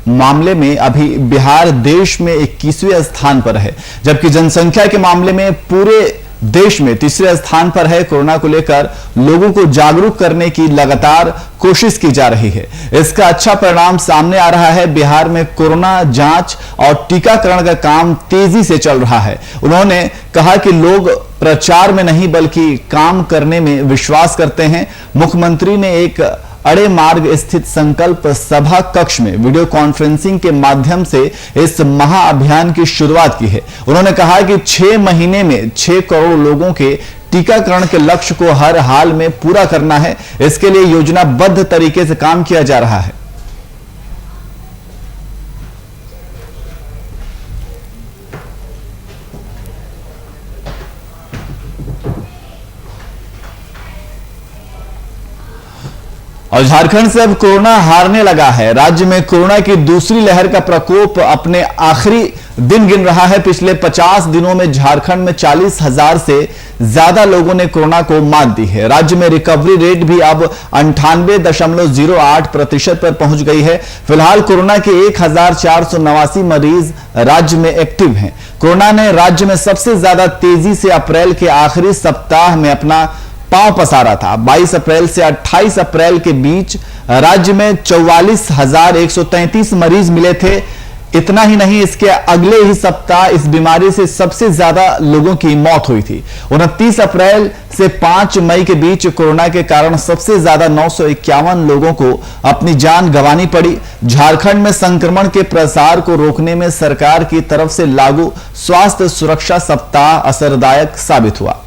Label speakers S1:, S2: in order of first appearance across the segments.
S1: मामले में अभी बिहार देश में 21वें स्थान पर है, जबकि जनसंख्या के मामले में पूरे देश में तीसरे स्थान पर है। कोरोना को लेकर लोगों को जागरूक करने की लगातार कोशिश की जा रही है। इसका अच्छा परिणाम सामने आ रहा है। बिहार में कोरोना जांच और टीकाकरण का काम तेजी से चल रहा है। उन्होंने कहा कि लोग प्रचार में नहीं बल्कि काम करने में विश्वास करते हैं। मुख्यमंत्री ने एक अड़े मार्ग स्थित संकल्प सभा कक्ष में वीडियो कॉन्फ्रेंसिंग के माध्यम से इस महाअभियान की शुरुआत की है। उन्होंने कहा कि 6 महीने में 6 करोड़ लोगों के टीकाकरण के लक्ष्य को हर हाल में पूरा करना है। इसके लिए योजनाबद्ध तरीके से काम किया जा रहा है। और झारखंड से अब कोरोना हारने लगा है। राज्य में कोरोना की दूसरी लहर का प्रकोप अपने आखिरी दिन गिन रहा है। पिछले 50 दिनों में झारखंड में 40,000 से ज्यादा लोगों ने कोरोना को मात दी है। राज्य में रिकवरी रेट भी अब 98.08% पर पहुंच गई है। फिलहाल कोरोना के 1,489 मरीज राज्य में एक्टिव हैं। कोरोना ने राज्य में सबसे ज्यादा तेजी से अप्रैल के आखिरी सप्ताह में अपना पांव पसारा था। 22 अप्रैल से 28 अप्रैल के बीच राज्य में 44,133 मरीज मिले थे। इतना ही नहीं, इसके अगले ही सप्ताह इस बीमारी से सबसे ज्यादा लोगों की मौत हुई थी। 29 अप्रैल से 5 मई के बीच कोरोना के कारण सबसे ज्यादा 951 लोगों को अपनी जान गंवानी पड़ी। झारखंड में संक्रमण के प्रसार को रोकने में सरकार की तरफ से लागू स्वास्थ्य सुरक्षा सप्ताह असरदायक साबित हुआ।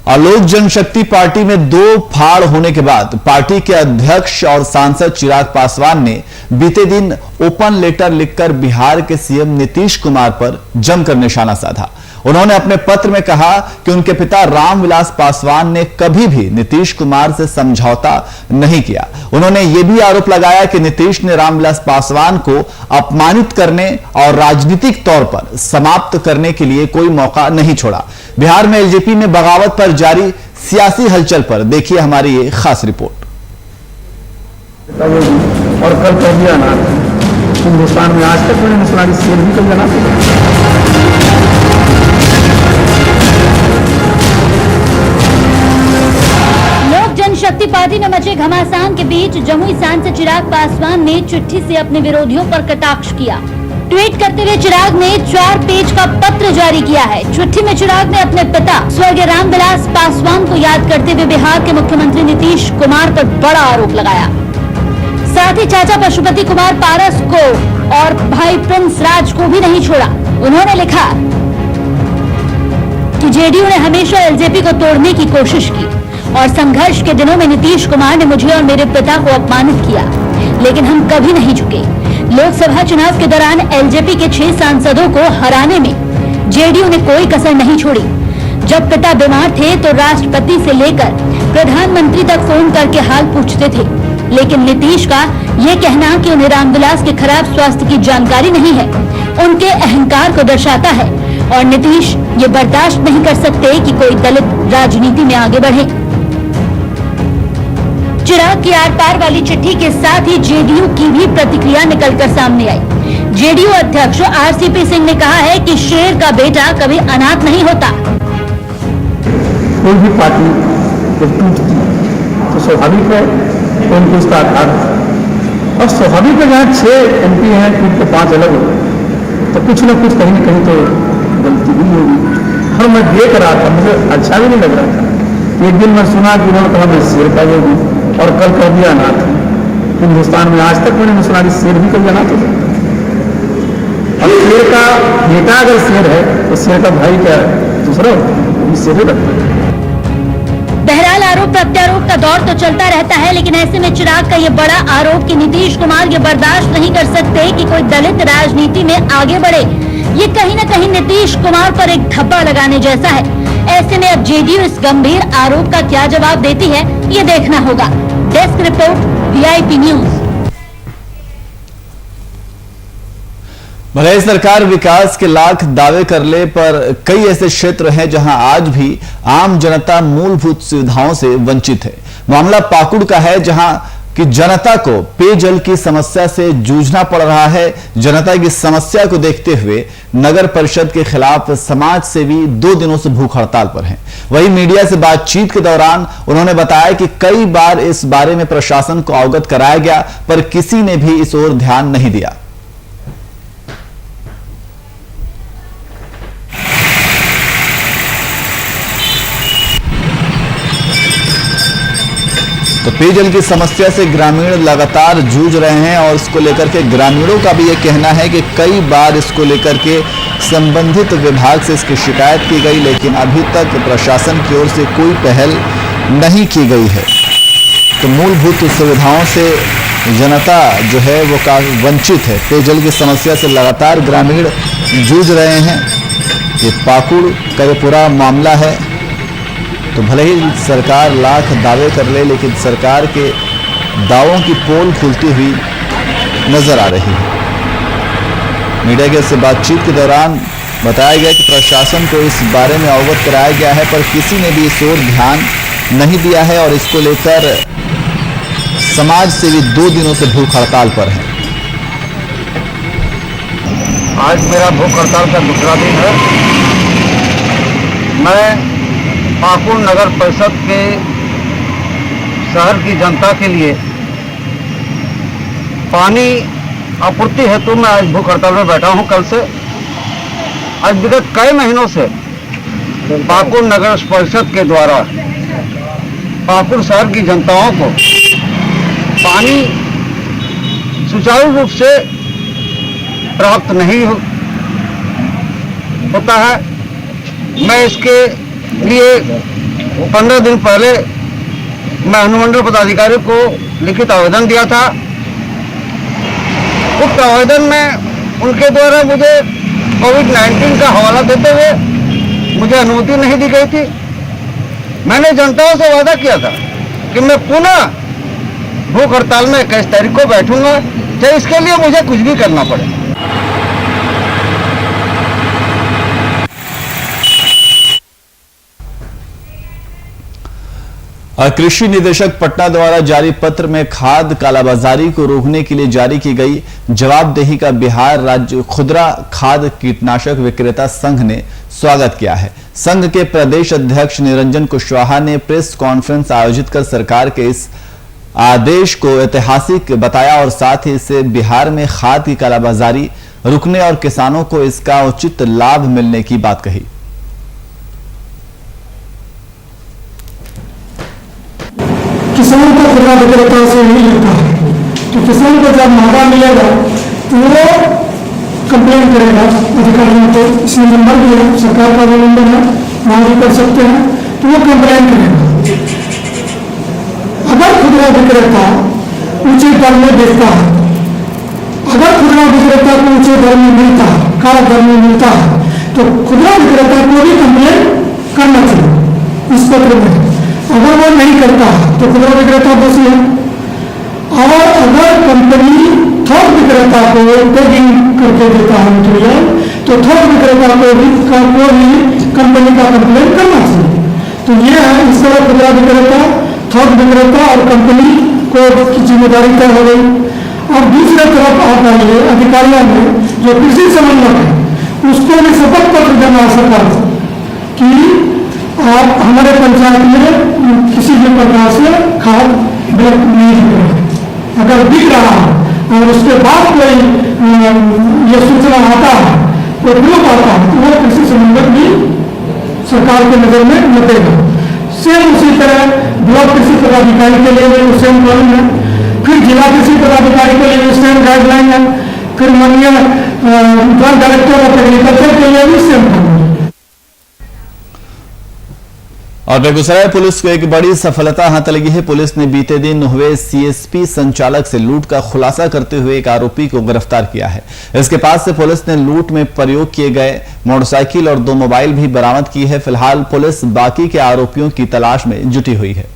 S1: लोक जनशक्ति पार्टी में 2 फाड़ होने के बाद पार्टी के अध्यक्ष और सांसद चिराग पासवान ने बीते दिन ओपन लेटर लिखकर बिहार के सीएम नीतीश कुमार पर जमकर निशाना साधा। उन्होंने अपने पत्र में कहा कि उनके पिता रामविलास पासवान ने कभी भी नीतीश कुमार से समझौता नहीं किया। उन्होंने यह भी आरोप लगाया कि नीतीश ने रामविलास पासवान को अपमानित करने और राजनीतिक तौर पर समाप्त करने के लिए कोई मौका नहीं छोड़ा। बिहार में एलजेपी में बगावत पर जारी सियासी हलचल पर देखिए हमारी ये खास रिपोर्ट।
S2: और कल कर दिया ना, हिंदुस्तान में आज तक मैंने सुना कि शेर भी कल जाना।
S3: लोक जनशक्ति पार्टी में मचे घमासान के बीच जमुई सांसद चिराग पासवान ने चिट्ठी से अपने विरोधियों पर कटाक्ष किया। ट्वीट करते हुए चिराग ने 4 पेज का पत्र जारी किया है। चिट्ठी में चिराग ने अपने पिता स्वर्गीय रामविलास पासवान को याद करते हुए बिहार के मुख्यमंत्री नीतीश कुमार पर बड़ा आरोप लगाया। साथ ही चाचा पशुपति कुमार पारस को और भाई प्रिंस राज को भी नहीं छोड़ा। उन्होंने लिखा कि जेडीयू ने हमेशा एलजेपी को तोड़ने की कोशिश की और संघर्ष के दिनों में नीतीश कुमार ने मुझे और मेरे पिता को अपमानित किया, लेकिन हम कभी नहीं झुके। लोकसभा चुनाव के दौरान एलजेपी के 6 सांसदों को हराने में जेडीयू ने कोई कसर नहीं छोड़ी। जब पिता बीमार थे तो राष्ट्रपति से लेकर प्रधानमंत्री तक फोन करके हाल पूछते थे, लेकिन नीतीश का ये कहना कि उन्हें रामविलास के खराब स्वास्थ्य की जानकारी नहीं है, उनके अहंकार को दर्शाता है और नीतीश ये बर्दाश्त नहीं कर सकते कि कोई दलित राजनीति में आगे बढ़े। चिराग की आर पार वाली चिट्ठी के साथ ही जेडीयू की भी प्रतिक्रिया निकलकर सामने आई। जेडीयू अध्यक्ष आरसीपी सिंह ने कहा है कि शेर का बेटा कभी अनाथ नहीं होता।
S2: कोई भी पार्टी जब टूटती तो स्वाभाविक है तो उनको उसका आधार, और स्वाभाविक है जहाँ 6 एमपी हैं टूट के 5 अलग हो तो कुछ न कुछ कहीं न कहीं तो गलती हुई होगी। और मैं देख रहा था, मुझे अच्छा भी नहीं लग रहा था। एक दिन मैं सुना कि उन्होंने कहा मैं शेर का योगी और कल कर दिया अनाथ। हिंदुस्तान में आज तक मैंने सुना कि शेर भी कल जाना था। और शेर का बेटा अगर शेर है तो शेर का भाई क्या दूसरा होता है, शेर ही रखता है।
S3: बहरहाल आरोप प्रत्यारोप का दौर तो चलता रहता है, लेकिन ऐसे में चिराग का ये बड़ा आरोप कि नीतीश कुमार ये बर्दाश्त नहीं कर सकते कि कोई दलित राजनीति में आगे बढ़े, ये कहीं न कहीं नीतीश कुमार पर एक धब्बा लगाने जैसा है। ऐसे में अब जेडीयू इस गंभीर आरोप का क्या जवाब देती है, ये देखना होगा। Desk report, VIP news.
S1: भले सरकार विकास के लाख दावे कर ले, पर कई ऐसे क्षेत्र हैं जहां आज भी आम जनता मूलभूत सुविधाओं से वंचित है। मामला पाकुड़ का है, जहां कि जनता को पेयजल की समस्या से जूझना पड़ रहा है। जनता की समस्या को देखते हुए नगर परिषद के खिलाफ समाज सेवी 2 दिनों से भूख हड़ताल पर हैं। वहीं मीडिया से बातचीत के दौरान उन्होंने बताया कि कई बार इस बारे में प्रशासन को अवगत कराया गया, पर किसी ने भी इस ओर ध्यान नहीं दिया। तो पेयजल की समस्या से ग्रामीण लगातार जूझ रहे हैं और इसको लेकर के ग्रामीणों का भी ये कहना है कि कई बार इसको लेकर के संबंधित विभाग से इसकी शिकायत की गई, लेकिन अभी तक प्रशासन की ओर से कोई पहल नहीं की गई है। तो मूलभूत सुविधाओं से जनता जो है वो काफी वंचित है। पेयजल की समस्या से लगातार ग्रामीण जूझ रहे हैं। ये पाकुड़ का ये पूरा मामला है। तो भले ही सरकार लाख दावे कर ले, लेकिन सरकार के दावों की पोल खुलती हुई नजर आ रही है। मीडिया के से बातचीत के दौरान बताया गया कि प्रशासन को इस बारे में अवगत कराया गया है, पर किसी ने भी इस ओर ध्यान नहीं दिया है और इसको लेकर समाज सेवी 2 दिनों से भूख हड़ताल पर है।
S4: आज मेरा भूख हड़ताल का दूसरा दिन है। मैं पाकुड़ नगर परिषद के शहर की जनता के लिए पानी आपूर्ति हेतु मैं आज भूख हड़ताल में बैठा हूं। कल से आज विगत कई महीनों से पाकुड़ नगर परिषद के द्वारा पाकुड़ शहर की जनताओं को पानी सुचारू रूप से प्राप्त नहीं होता है। मैं इसके लिए 15 दिन पहले मैं अनुमंडल पदाधिकारी को लिखित आवेदन दिया था। उस आवेदन में उनके द्वारा मुझे कोविड-19 का हवाला देते हुए मुझे अनुमति नहीं दी गई थी। मैंने जनताओं से वादा किया था कि मैं पुनः भूख हड़ताल में 21 तारीख को बैठूंगा, चाहे इसके लिए मुझे कुछ भी करना पड़े।
S1: कृषि निदेशक पटना द्वारा जारी पत्र में खाद कालाबाजारी को रोकने के लिए जारी की गई जवाबदेही का बिहार राज्य खुदरा खाद कीटनाशक विक्रेता संघ ने स्वागत किया है। संघ के प्रदेश अध्यक्ष निरंजन कुशवाहा ने प्रेस कॉन्फ्रेंस आयोजित कर सरकार के इस आदेश को ऐतिहासिक बताया और साथ ही इससे बिहार में खाद की कालाबाजारी रुकने और किसानों को इसका उचित लाभ मिलने की बात कही।
S2: किसान का खुदरा विक्रेता से नहीं लेता है, तो किसान को जब महंगा मिलेगा तो वो कंप्लेन करेगा अधिकारियों को। इसमें नंबर भी है, सरकार का भी नंबर है, वहाँ भी कर सकते हैं, तो वो कंप्लेन करेगा। अगर खुदरा विक्रेता ऊंचे दर में बेचता है, अगर खुदरा विक्रेता को ऊंचे दर में मिलता है, काला दर में मिलता है, तो खुदरा विक्रेता को भी कंप्लेन करना चाहिए इस पत्र में। अगर वो नहीं करता तो खुदरा विक्रेता दोषी है। और अगर कंपनी थोक विक्रेता को टैगिंग करके देता है मटेरियल, तो थोक विक्रेता को भी कंपनी का कंप्लेन करना चाहिए। तो ये है, इस तरह खुदरा विक्रेता, थोक विक्रेता और कंपनी को की जिम्मेदारी तय हो गई। और दूसरे तरफ आप आइए, अधिकारियों में जो कृषि समन्वयक है उसको भी शपथ पत्र देना सरकार कि आप हमारे पंचायत में किसी भी प्रकार से खाद बिक नहीं है। अगर बिक रहा है और उसके बाद कोई ये सूचना आता है, कोई प्रूफ आता है, तो वो कृषि समन्वयक भी सरकार के नजर में लगेगा। सेम उसी तरह ब्लॉक कृषि पदाधिकारी के लिए भी सेम कानून है, फिर जिला कृषि पदाधिकारी के लिए भी सेम गाइडलाइन है, फिर माननीय ड्रग डायरेक्टर ऑफ एग्रीकल्चर के लिए भी सेम कानून है।
S1: और बेगूसराय पुलिस को एक बड़ी सफलता हाथ लगी है। पुलिस ने बीते दिन हुए सीएसपी संचालक से लूट का खुलासा करते हुए एक आरोपी को गिरफ्तार किया है। इसके पास से पुलिस ने लूट में प्रयोग किए गए मोटरसाइकिल और 2 मोबाइल भी बरामद की है। फिलहाल पुलिस बाकी के आरोपियों की तलाश में जुटी हुई है।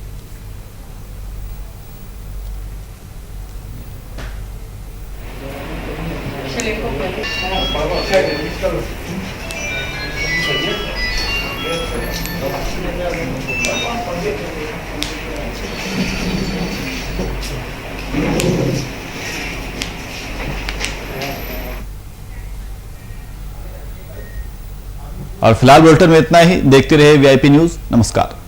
S1: और फिलहाल बुलेटिन में इतना ही। देखते रहे वीआईपी न्यूज। नमस्कार।